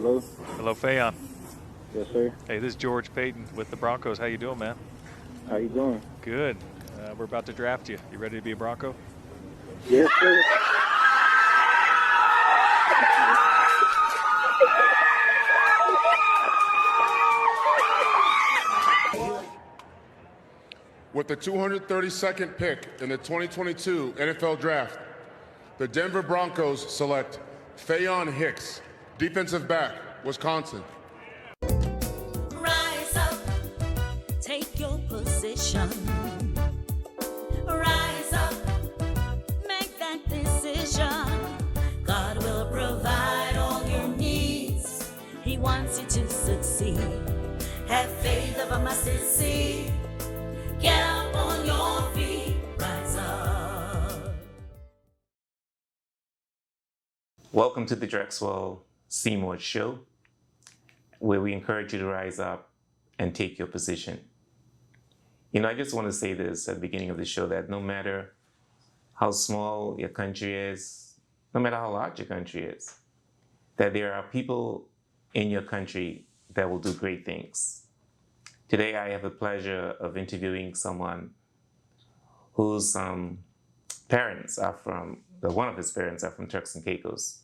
Hello? Hello, Feon. Yes, sir. Hey, this is George Payton with the Broncos. How you doing, man? How you doing? Good. We're about to draft you. You ready to be a Bronco? Yes, sir. With the 232nd pick in the 2022 NFL Draft, the Denver Broncos select Faion Hicks, defensive back, Wisconsin. Rise up, take your position. Rise up, make that decision. God will provide all your needs. He wants you to succeed. Have faith of a mustard seed. Get up on your feet, rise up. Welcome to the Drexel Seymour Show, where we encourage you to rise up and take your position. You know, I just want to say this at the beginning of the show, that no matter how small your country is, no matter how large your country is, that there are people in your country that will do great things. Today, I have the pleasure of interviewing someone whose parents are from, one of his parents are from Turks and Caicos.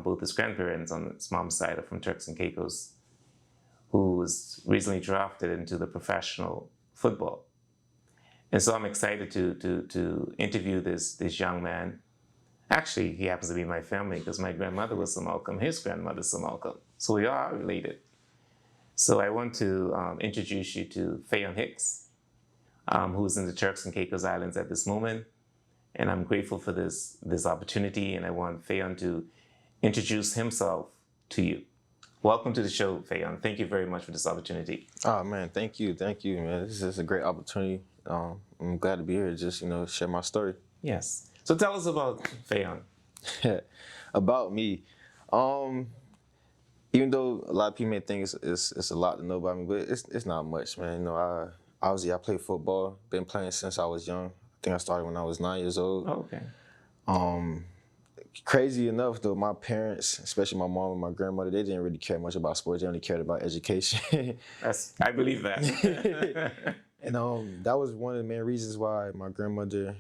Both his grandparents on his mom's side are from Turks and Caicos, who was recently drafted into the professional football. And so I'm excited to interview this young man. Actually, he happens to be my family because my grandmother was from Malcolm, his grandmother's from Malcolm. So we are related. So I want to introduce you to Faion Hicks, who's in the Turks and Caicos Islands at this moment. And I'm grateful for this opportunity, and I want Faion to introduce himself to you. Welcome to the show, Faion. Thank you very much for this opportunity. Oh, man, thank you, man. This is a great opportunity. I'm glad to be here to just, share my story. Yes. So tell us about Faion. About me. Even though a lot of people may think it's a lot to know about me, but it's not much, man. I play football. Been playing since I was young. I think I started when I was 9 years old. Oh, okay. Crazy enough, though, my parents, especially my mom and my grandmother, they didn't really care much about sports. They only cared about education. I believe that. And that was one of the main reasons why my grandmother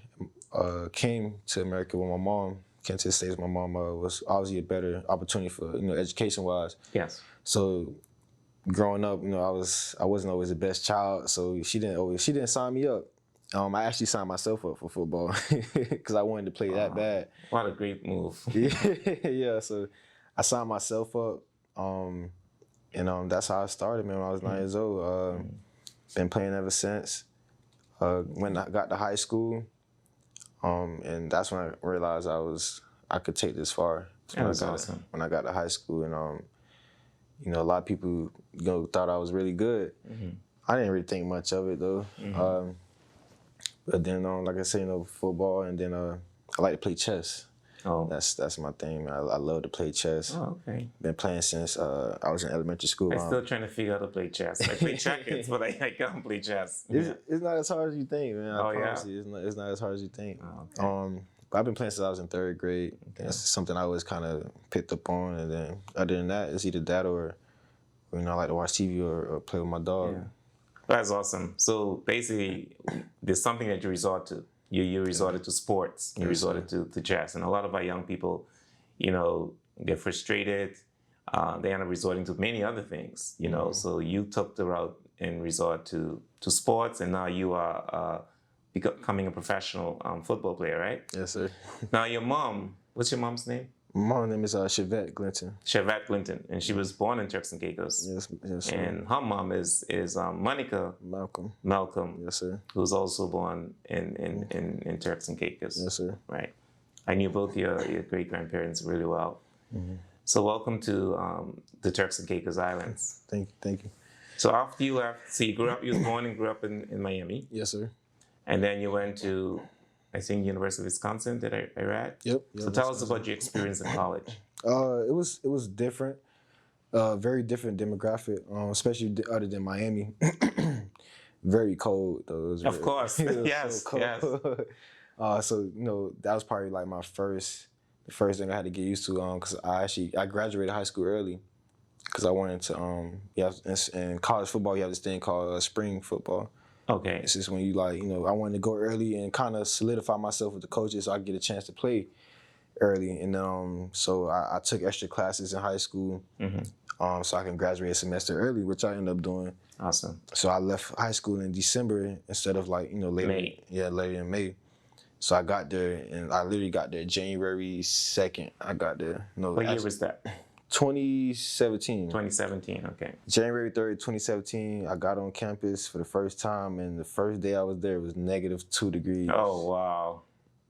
came to America when my mom came to the States. My mom was obviously a better opportunity for, education-wise. Yes. So growing up, I wasn't always the best child, so she didn't sign me up. I actually signed myself up for football because I wanted to play that bad. What a great move. Yeah, so I signed myself up, and that's how I started, man, when I was 9 years old. Been playing ever since. When I got to high school, and that's when I realized I could take this far. That's awesome. When I got to high school, and a lot of people thought I was really good. Mm-hmm. I didn't really think much of it though. Mm-hmm. But then, like I said, football, and then I like to play chess. Oh, that's my thing, man. I love to play chess. Oh, okay. Been playing since I was in elementary school. I'm still trying to figure out how to play chess. I play checkers, but I can't play chess. It's not as hard as you think, man. I promise yeah? you, it's not as hard as you think. Oh, okay. But I've been playing since I was in third grade. Okay. That's something I always kind of picked up on, and then other than that, it's either that or I like to watch TV or play with my dog. Yeah. That's awesome. So basically, there's something that you resort to. You resorted to sports. You resorted to chess. And a lot of our young people, they're frustrated. They end up resorting to many other things, Mm-hmm. So you took the route and resort to sports, and now you are becoming a professional football player, right? Yes, sir. Now your mom, what's your mom's name? My mom's name is Chevette Glinton. Chevette Glinton, and she was born in Turks and Caicos. Yes, sir. And her mom is Monica Malcolm. Yes, sir. Who's also born in Turks and Caicos. Yes, sir. Right. I knew both your great grandparents really well. Mm-hmm. So welcome to the Turks and Caicos Islands. Thank you. So after you left, so you was born and grew up in Miami. Yes, sir. And then you went to, I think, University of Wisconsin, did I read? Yep. So tell us about your experience in college. It was different, very different demographic, especially other than Miami. Very cold though. Of course, yes, so cold. yes. So that was probably like my first the first thing I had to get used to, because I graduated high school early, because I wanted to, in college football, you have this thing called spring football. Okay. It's just when you I wanted to go early and kind of solidify myself with the coaches so I get a chance to play early. And so I took extra classes in high school so I can graduate a semester early, which I ended up doing. Awesome. So I left high school in December instead of later. May. Yeah, later in May. So I got there, and I literally got there January 2nd. I got there. What year was that? 2017. 2017, okay. January 3rd, 2017, I got on campus for the first time, and the first day I was there, it was -2 degrees. Oh, wow.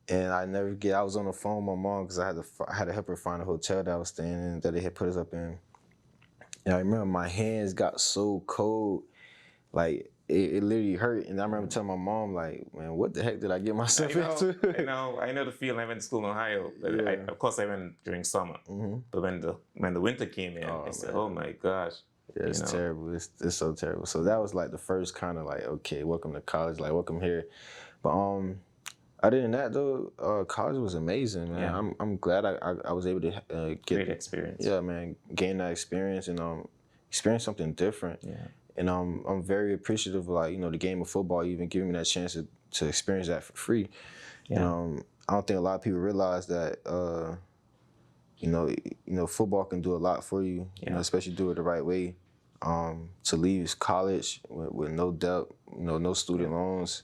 And I never forget, I was on the phone with my mom because I had to help her find a hotel that I was staying in that they had put us up in. And I remember my hands got so cold, like it literally hurt. And I remember telling my mom, like, man, what the heck did I get myself into? I know the feeling. I went to school in Ohio. But Yeah. of course, I went during summer. But when the winter came in, I said, "Oh my gosh!" Yeah, it's terrible. It's so terrible. So that was like the first kind of like, okay, welcome to college, like welcome here. But other than that though, college was amazing, man. Yeah. I'm glad I was able to get Great experience. Yeah, man, gain that experience and experience something different. Yeah. And I'm very appreciative of the game of football even giving me that chance to experience that for free. Yeah. And I don't think a lot of people realize that football can do a lot for you, especially do it the right way. To leave college with no debt, no student loans,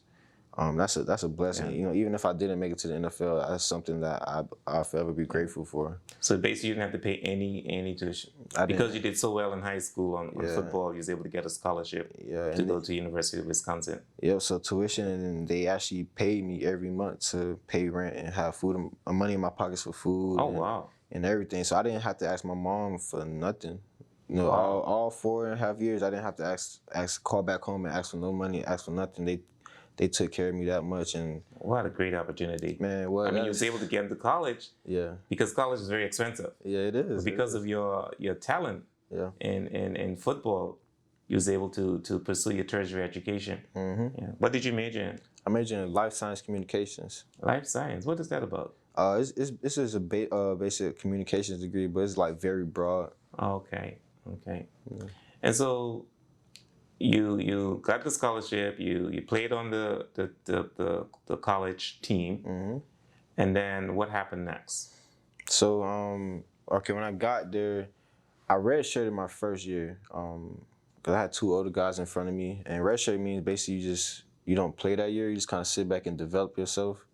that's a blessing. Yeah. Even if I didn't make it to the NFL, that's something that I'll forever be grateful for. So basically, you didn't have to pay any tuition because you did so well in high school on football. You was able to get a scholarship to go to University of Wisconsin. Yeah, so tuition, and they actually paid me every month to pay rent and have food, money in my pockets for food. Oh, wow. And everything. So I didn't have to ask my mom for nothing. Wow. All 4.5 years, I didn't have to call back home and ask for no money, ask for nothing. They took care of me that much, and what a great opportunity. Man, what? I mean, you was able to get into college. Yeah. Because college is very expensive. Yeah, it is. But because of your talent in football, you was able to pursue your tertiary education. Yeah. What did you major in? I majored in life science communications. Life science. What is that about? This is a basic communications degree, but it's like very broad. Okay. And so you got the scholarship. You played on the college team, and then what happened next? So when I got there, I redshirted my first year because I had 2 older guys in front of me, and redshirt means basically you don't play that year. You just kind of sit back and develop yourself.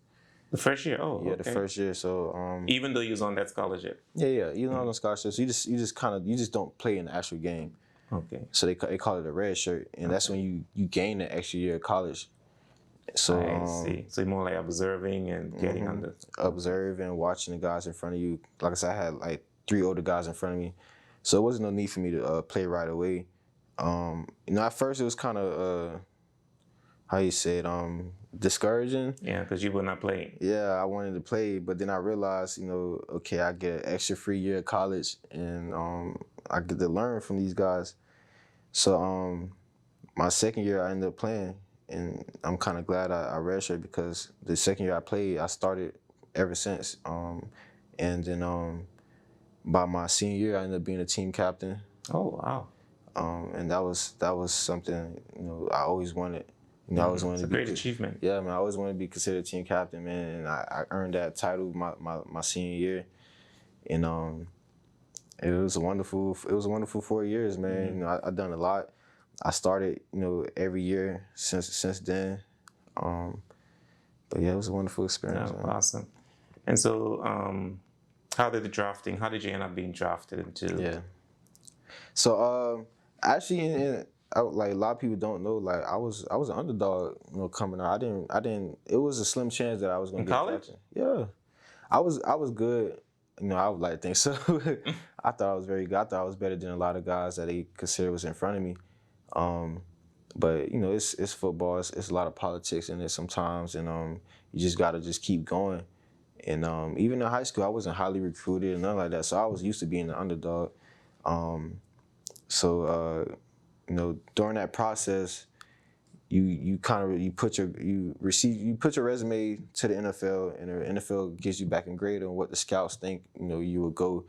The first year? Oh, yeah, okay. The first year. So even though you was on that scholarship. Yeah. Even on the scholarship, so you just don't play in the actual game. Okay. So they call it a red shirt, and that's when you gain an extra year of college. So I see. So you're more like observing and getting on the observing, watching the guys in front of you. Like I said, I had like 3 older guys in front of me, so it wasn't no need for me to play right away. At first it was kind of how you say it, discouraging. Yeah, because you were not playing. Yeah, I wanted to play, but then I realized, okay, I get an extra free year of college, and I get to learn from these guys. So my second year I ended up playing, and I'm kind of glad I redshirted because the second year I played, I started ever since. And then by my senior year, I ended up being a team captain. Oh, wow. And that was something I always wanted. I always wanted it's to be a great achievement. Yeah, man, I always wanted to be considered team captain, man, and I earned that title my senior year, and it was a wonderful 4 years, man. I done a lot. I started every year since then, but yeah, it was a wonderful experience. Oh, awesome. And so, how did you end up being drafted into? Yeah. So actually, like a lot of people don't know, like I was an underdog, coming out. I didn't. It was a slim chance that I was gonna in get college. drafted. Yeah, I was good. I would like to think so. I thought I was very good. I thought I was better than a lot of guys that they consider was in front of me. But it's football. It's a lot of politics in it sometimes, and you just gotta just keep going. And even in high school, I wasn't highly recruited and nothing like that. So I was used to being the underdog. During that process, you put your resume to the NFL, and the NFL gives you back in grade on what the scouts think you would go.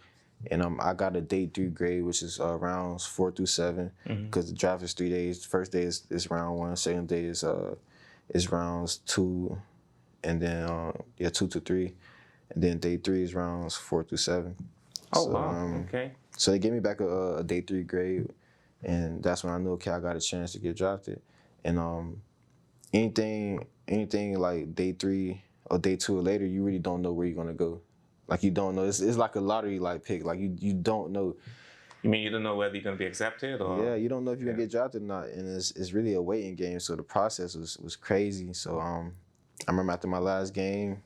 And I got a day 3 grade, which is rounds 4 through 7, because the draft is 3 days. The first day is round 1, second day is rounds 2, and then 2 to 3, and then day 3 is rounds 4 through 7. Oh, wow. Okay. So they gave me back a day 3 grade, and that's when I knew, okay, I got a chance to get drafted. And anything like day 3 or day 2 or later, you really don't know where you're gonna go. Like, you don't know. It's like a lottery like pick. Like, you don't know. You mean you don't know whether you're gonna be accepted or? Yeah, you don't know if you're gonna get drafted or not, and it's really a waiting game. So the process was crazy. So I remember after my last game,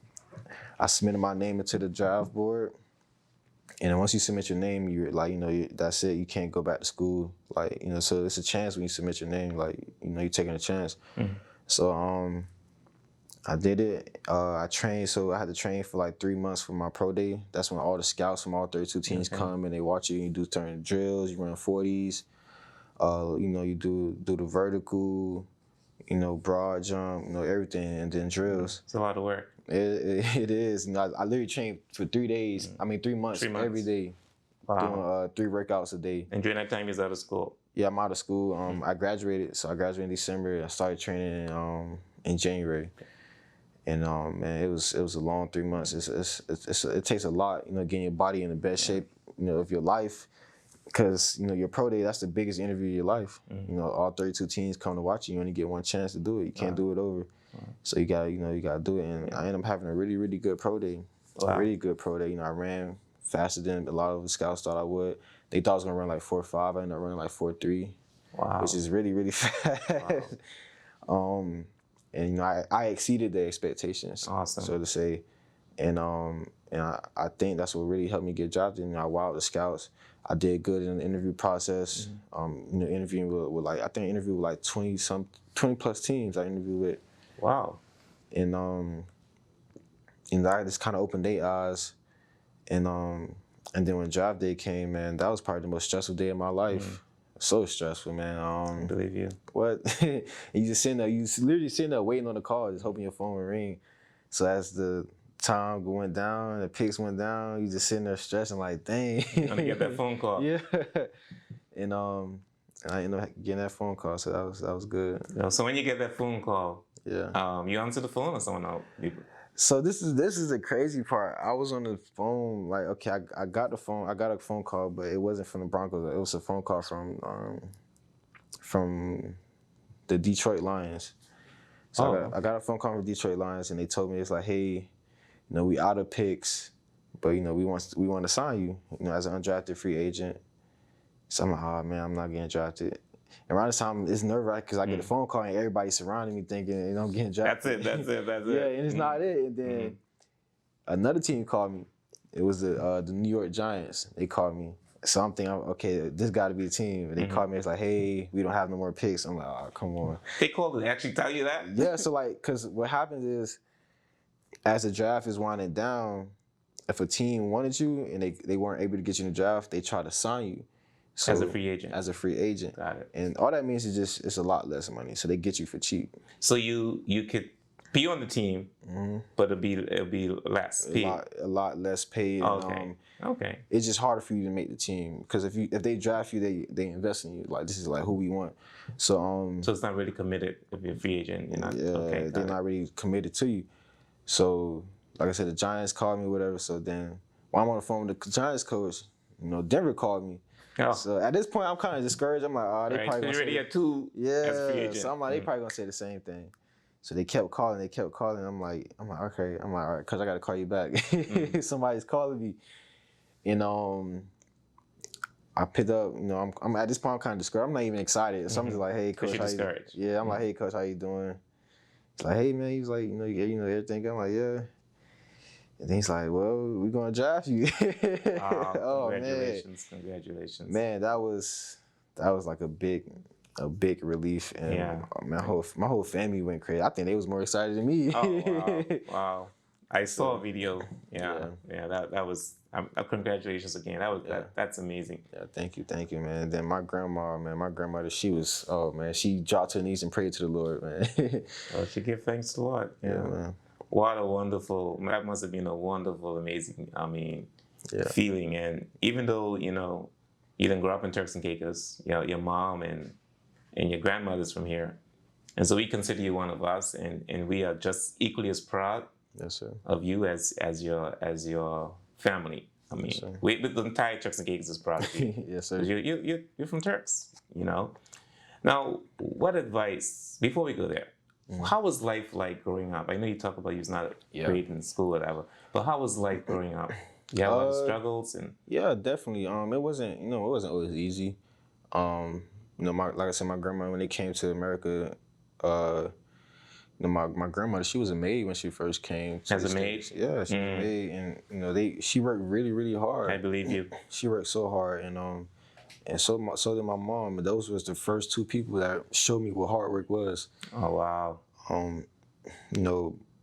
I submitted my name into the draft board, and then once you submit your name, you're like, that's it. You can't go back to school. Like, so it's a chance when you submit your name. Like, you're taking a chance. So I did it. I trained, so I had to train for like 3 months for my pro day. That's when all the scouts from all 32 teams come and they watch you. You do certain drills, you run 40s. You do the vertical, broad jump, everything, and then drills. It's a lot of work. It is. I literally trained for 3 days. 3 months, every day, doing 3 workouts a day. And during that time, you're out of school. Yeah, I'm out of school. I graduated, so I graduated in December. I started training in January. And man, it was a long 3 months. It takes a lot, getting your body in the best shape, of your life, because your pro day, that's the biggest interview of your life. All 32 teams come to watch you. You only get one chance to do it. You can't do it over. So you gotta do it. And I ended up having a really, really good pro day. A really good pro day. I ran faster than a lot of the scouts thought I would. They thought I was gonna run like 4.5. I ended up running like 4.3. Wow. Which is really, really fast. Wow. And I exceeded the expectations, awesome, so to say, and I think that's what really helped me get drafted. I wowed the scouts. I did good in the interview process. Interviewing with like, I think I interviewed with like 20 plus teams I interviewed with. Wow. And I just kind of opened their eyes, and then when draft day came, man, that was probably the most stressful day of my life. So stressful, man. I believe you. What? You just sitting there, literally sitting there waiting on the call, just hoping your phone will ring. So as the time went down, the picks went down, you just sitting there stressing like, dang. I'm gonna get that phone call. Yeah. And I ended up getting that phone call, so that was good. So when you get that phone call, yeah, you answer the phone or someone else? So this is the crazy part. I was on the phone, like, okay, I got the phone. I got a phone call, but it wasn't from the Broncos. It was a phone call from the Detroit Lions. So I got a phone call from Detroit Lions, and they told me, it's like, hey, we out of picks, but we want to sign you, as an undrafted free agent. So I'm like, oh man, I'm not getting drafted. And around this time, it's nerve-wracking because I get a phone call and everybody's surrounding me thinking, I'm getting drafted. That's it. Yeah, and it's not it. And then another team called me. It was the New York Giants. They called me. So I'm thinking, okay, this got to be the team. And they called me. It's like, hey, we don't have no more picks. I'm like, oh, come on. They called. They actually tell you that? Yeah. So because what happens is, as the draft is winding down, if a team wanted you and they weren't able to get you in the draft, they try to sign you. So, as a free agent. As a free agent. Got it. And all that means is it's a lot less money. So they get you for cheap. So you could be on the team, but it'll be less paid. A lot less paid. Okay. Okay. It's just harder for you to make the team because if they draft you, they invest in you. Like, this is like who we want. So so it's not really committed if you're a free agent. You're not, they're not really committed to you. So like I said, the Giants called me, whatever. So then while I'm on the phone with the Giants coach, Denver called me. Oh. So at this point, I'm kind of discouraged. I'm like, oh, they probably gonna already had two as a free agent. So I'm like, they probably gonna say the same thing. So they kept calling. I'm like, okay. I'm like, all right, cause I gotta call you back. Somebody's calling me, and I picked up. I'm at this point, I'm kind of discouraged. I'm not even excited. So I'm just like, hey, coach, how you? Yeah, I'm like, hey, coach, how you doing? He's like, hey, man. He's like, everything. I'm like, yeah. And then he's like, well, we're going to draft you. Oh, congratulations. Man, that was like a big relief. And my whole family went crazy. I think they was more excited than me. Oh, wow. I saw a video. Yeah, that was Congratulations again. That's amazing. Yeah, thank you, man. And then my grandmother, she was, oh man, she dropped to her knees and prayed to the Lord, man. Well, she give thanks to the Lord. Yeah, man. What a wonderful, that must have been a wonderful, amazing, feeling. And even though, you didn't grow up in Turks and Caicos, your mom and your grandmother's from here. And so we consider you one of us, and we are just equally as proud Yes, sir. of you as your family. I mean, Yes, sir. the entire Turks and Caicos is proud of you. Yes, sir. You're from Turks, Now, what advice, before we go there, how was life like growing up? I know you talk about you was not great in school or whatever, but how was life growing up? You had a lot of struggles and Yeah, definitely. It wasn't, it wasn't always easy. Like I said, my grandma, when they came to America, my grandmother, she was a maid when she first came. As a maid? Yeah, she was a maid, and she worked really, really hard. I believe you. She worked so hard, and so did my mom. And those was the first two people that showed me what hard work was. Oh wow.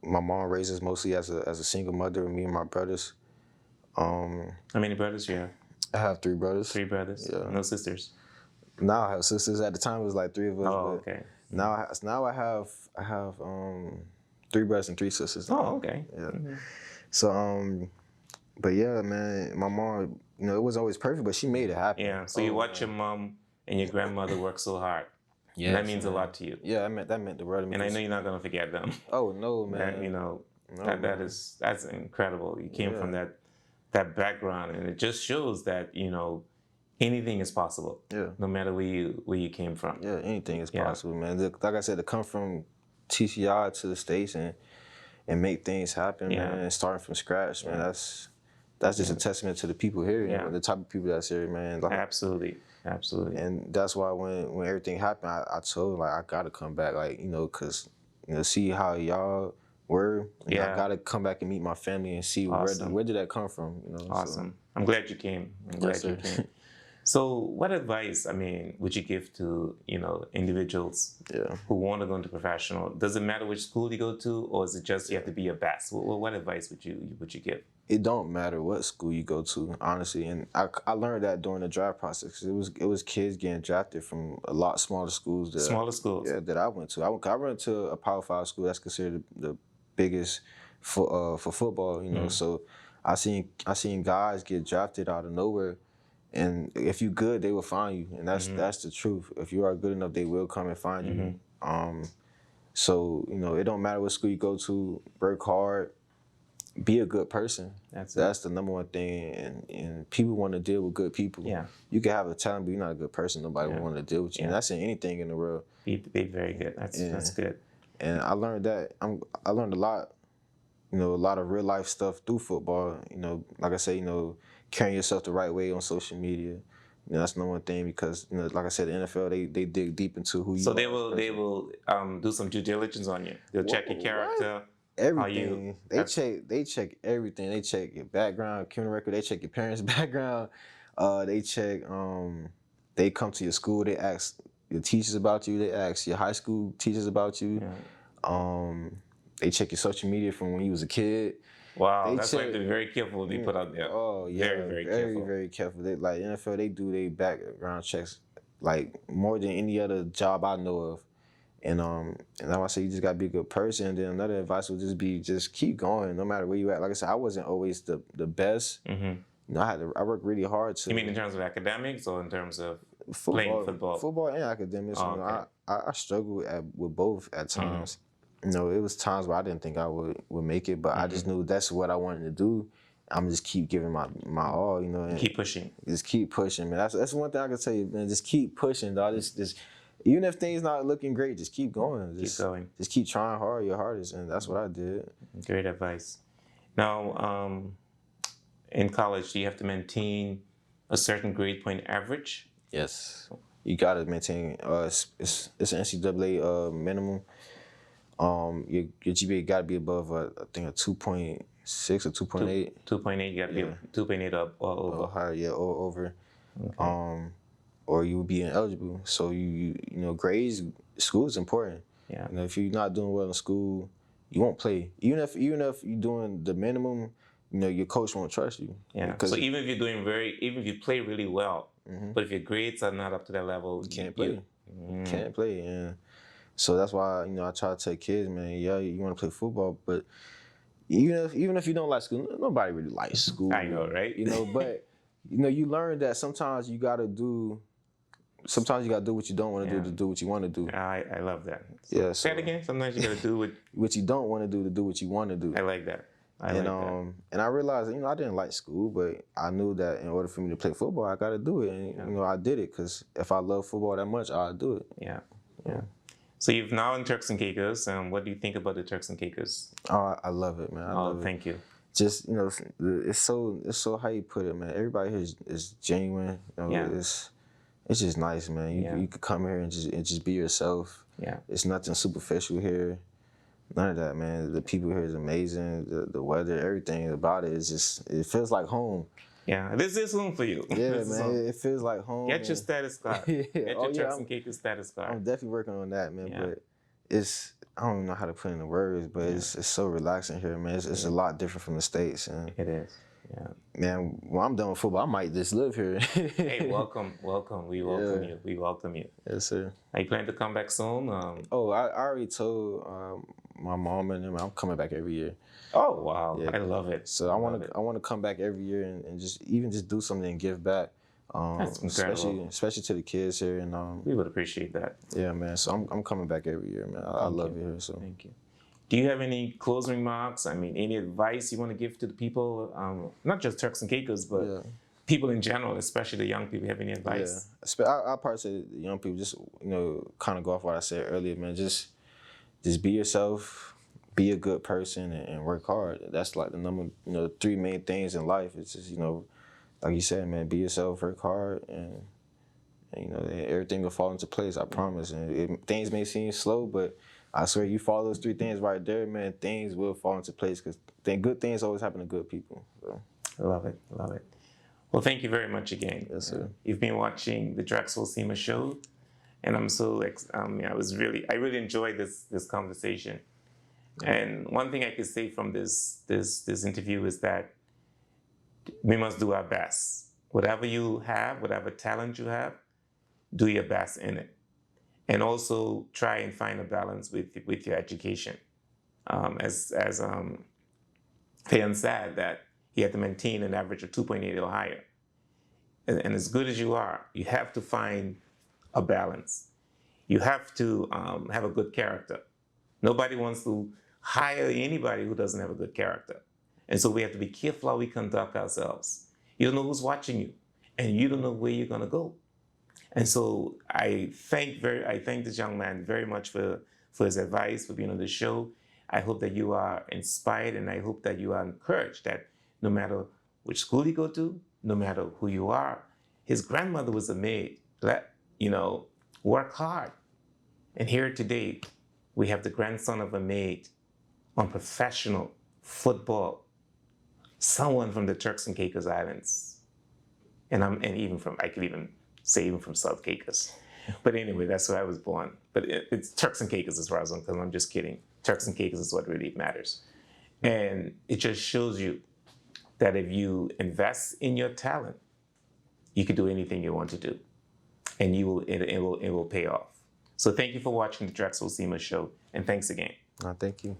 My mom raised us mostly as a single mother, me and my brothers. How many brothers you have? I have 3 brothers. 3 brothers. Yeah. No sisters. Now I have sisters. At the time, it was like 3 of us. Oh, but okay. Now I have 3 brothers and 3 sisters. Oh, okay. Yeah. So but yeah, man, my mom, it wasn't always perfect, but she made it happen. Yeah. So you watch your mom and your grandmother work so hard. Yeah. And that means a lot to you. Yeah, that meant the world to me. And I know you're not gonna forget them. Oh no, man. That's incredible. You came from that background, and it just shows that anything is possible. Yeah. No matter where you came from. Yeah, anything is possible, man. Like I said, to come from TCI to the States and make things happen, man, and starting from scratch, man, that's just a testament to the people here, the type of people that's here, man. Like, Absolutely. and that's why when everything happened, I told I gotta come back, cause see how y'all were. I gotta come back and meet my family and see where did that come from. Awesome. I'm glad you came. You came. So what advice, would you give to, individuals who want to go into professional? Does it matter which school you go to, or is it just you have to be your best? What advice would you give? It don't matter what school you go to, honestly. And I learned that during the draft process. It was kids getting drafted from a lot smaller schools. That I went to. I went to a Power 5 school that's considered the biggest for football, So I seen guys get drafted out of nowhere. And if you good, they will find you, and that's the truth. If you are good enough, they will come and find you. So it don't matter what school you go to. Work hard, be a good person. That's the number one thing. And people want to deal with good people. Yeah, you can have a talent, but you're not a good person. Nobody will want to deal with you. And that's in anything in the world. Be very good. That's good. And I learned that. I learned a lot. A lot of real life stuff through football. Like I say, carrying yourself the right way on social media. That's number one thing because, like I said, the NFL, they dig deep into who you are. So they will do some due diligence on you. They'll check your character. Everything. They check everything. They check your background, criminal record. They check your parents' background. They check. They come to your school. They ask your teachers about you. They ask your high school teachers about you. Yeah. They check your social media from when you was a kid. Wow, that's why they're very careful what they put out there. Oh yeah, very careful. Very careful. They, like NFL, they do their background checks like more than any other job I know of. And I want to say you just gotta be a good person. And then another advice would just be keep going, no matter where you at. Like I said, I wasn't always the best. Mm-hmm. I worked really hard to. You mean in terms of academics or in terms of football, playing football? Football and academics. Oh, okay. I struggled with both at times. It was times where I didn't think I would make it, but I just knew that's what I wanted to do. I'm just keep giving my all, and keep pushing. Just keep pushing, man. That's one thing I can tell you, man. Just keep pushing, dog. Just even if things not looking great, just keep going. Just keep trying hard, your hardest, and that's what I did. Great advice. Now, in college, do you have to maintain a certain grade point average? Yes, you gotta maintain. It's an NCAA minimum. Your GPA gotta be above I think a 2.6 or 2.8. 2.8, you gotta be 2.8 up or over. Or higher, or over. Okay. Or you would be ineligible. So you grades, school is important. Yeah. If you're not doing well in school, you won't play. Even if you're doing the minimum, your coach won't trust you. Yeah. Because So even if you're even if you play really well, but if your grades are not up to that level, you can't play. You can't play. And so that's why, I try to tell kids, man, yeah, you want to play football, but even if you don't like school, nobody really likes school. I know, right? But you learn that sometimes you gotta do what you don't want to do to do what you want to do. I love that. Yeah. Say it again. Sometimes you gotta do what you don't want to do to do what you want to do. I like that. And I realized, I didn't like school, but I knew that in order for me to play football, I got to do it. And, I did it because if I love football that much, I'll do it. Yeah. So you've now in Turks and Caicos. What do you think about the Turks and Caicos? Oh, I love it, man. I love it. Thank you. Just, it's so how you put it, man. Everybody here is genuine. It's just nice, man. You could come here and just be yourself. Yeah. It's nothing superficial here. None of that, man. The people here is amazing. The weather, everything about it is just, it feels like home. Yeah, this is home for you. Yeah, man, it feels like home. Get your status card. Get your Turks and Caicos status card. I'm definitely working on that, man. Yeah. But I don't even know how to put it into words, but it's so relaxing here, man. It's a lot different from the States. And it is. Yeah. Man, when I'm done with football, I might just live here. Hey, welcome. We welcome you. We welcome you. Yes, sir. Are you planning to come back soon? I already told my mom and them I'm coming back every year. Oh wow, yeah. I love it. So I want to come back every year and just do something and give back. That's incredible. Especially to the kids here, and we would appreciate that. Yeah, man. So I'm coming back every year, man. I love it here. So thank you. Do you have any closing remarks? I mean, any advice you want to give to the people, not just Turks and Caicos, but people in general, especially the young people? Have any advice? Yeah, I'll probably say the young people, just kind of go off what I said earlier, man. Just be yourself, be a good person, and work hard. That's like the 3 main things in life. It's just like you said, man, be yourself, work hard, and everything will fall into place. I promise. And things may seem slow, but I swear, you follow those 3 things right there, man, things will fall into place because good things always happen to good people. So. I love it. Well, thank you very much again. Yes, sir. You've been watching the Drexel SEMA show, and I'm so I really enjoyed this conversation. And one thing I could say from this interview is that we must do our best. Whatever you have, whatever talent you have, do your best in it. And also try and find a balance with your education. As Feon said, that he had to maintain an average of 2.8 or higher. And as good as you are, you have to find a balance. You have to have a good character. Nobody wants to hire anybody who doesn't have a good character. And so we have to be careful how we conduct ourselves. You don't know who's watching you, and you don't know where you're gonna go. And so I thank this young man very much for his advice, for being on the show. I hope that you are inspired, and I hope that you are encouraged that no matter which school you go to, no matter who you are, his grandmother was a maid. Work hard. And here today, we have the grandson of a maid on professional football, someone from the Turks and Caicos Islands. I could even say even from South Caicos. But anyway, that's where I was born. But it's Turks and Caicos as far as I'm concerned. I'm just kidding. Turks and Caicos is what really matters. And it just shows you that if you invest in your talent, you can do anything you want to do. And it will pay off. So thank you for watching the Drexel SEMA show. And thanks again. Thank you.